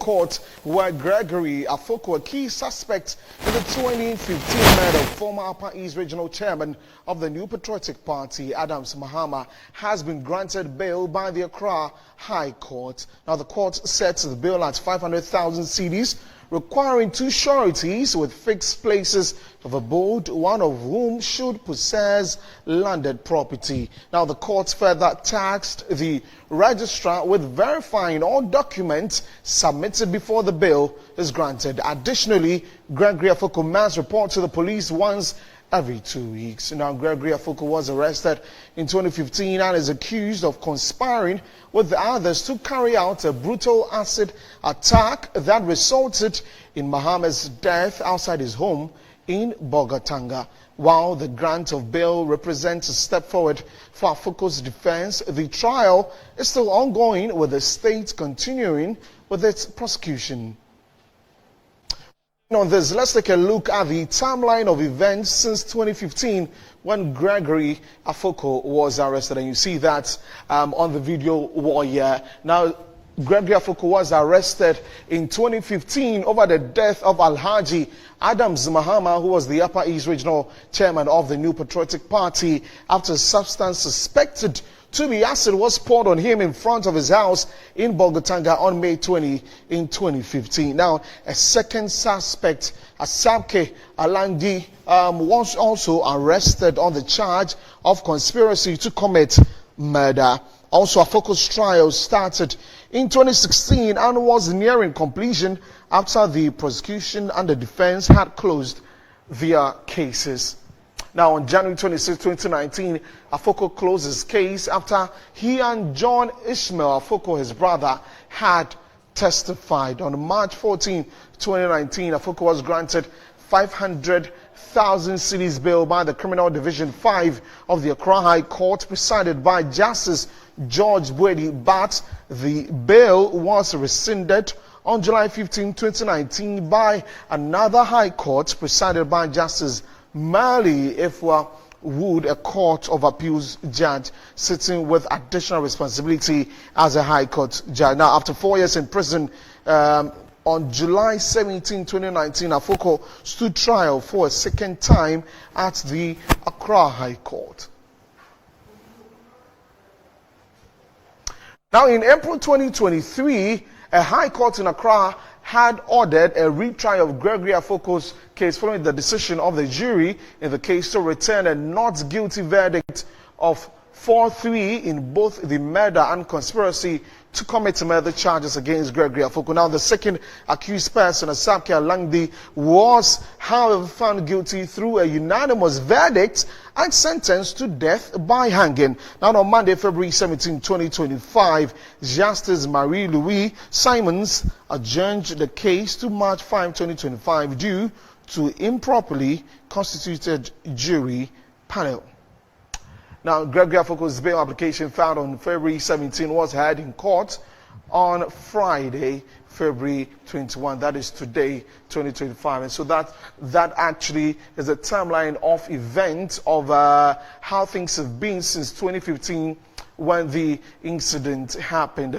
Court where Gregory Afoko, a key suspect in the 2015 murder of former Upper East Regional Chairman of the New Patriotic Party, Adams Mahama, has been granted bail by the Accra High Court. Now, the court sets the bail at 500,000 cedis, requiring two sureties with fixed places of abode, one of whom should possess landed property. Now, the court further tasked the registrar with verifying all documents submitted before the bail is granted. Additionally, Gregory Afoko must report to the police once every 2 weeks. Now, Gregory Afoko was arrested in 2015 and is accused of conspiring with others to carry out a brutal acid attack that resulted in Mahama's death outside his home in Bogatanga. While the grant of bail represents a step forward for Afoko's defense, the trial is still ongoing, with the state continuing with its prosecution. On this, let's take a look at the timeline of events since 2015 when Gregory Afoko was arrested. And you see that on the video wall here. Now, Gregory Afoko was arrested in 2015 over the death of Alhaji Adams Mahama, who was the Upper East Regional Chairman of the New Patriotic Party, after substance suspected to be acid was poured on him in front of his house in Bogatanga on May 20 in 2015. Now, a second suspect, Asabke Alandi, was also arrested on the charge of conspiracy to commit murder. Also, Afoko's trial started in 2016 and was nearing completion after the prosecution and the defense had closed their cases. Now, on January 26, 2019, Afoko closed his case after he and John Ishmael Afoko, his brother, had testified. On March 14, 2019, Afoko was granted 500,000 cedis bail by the Criminal Division 5 of the Accra High Court, presided by Justice George Bwedi, but the bail was rescinded on July 15, 2019 by another High Court, presided by Justice Mali Ifwa Wood, a Court of Appeals judge sitting with additional responsibility as a High Court judge. Now, after 4 years in prison, on July 17, 2019, Afoko stood trial for a second time at the Accra High Court. Now, in April 2023, a High Court in Accra had ordered a retrial of Gregory Afoko's case following the decision of the jury in the case to return a not guilty verdict of 4-3 in both the murder and conspiracy to commit murder charges against Gregory Afoko. Now, the second accused person, Asabke Alangdi, was, however, found guilty through a unanimous verdict and sentenced to death by hanging. Now, on Monday, February 17, 2025, Justice Marie-Louise Simons adjourned the case to March 5, 2025 due to improperly constituted jury panel. Now, Gregory Afoko's bail application filed on February 17 was heard in court on Friday, February 21. That is today, 2025. And so that actually is a timeline of events of how things have been since 2015 when the incident happened.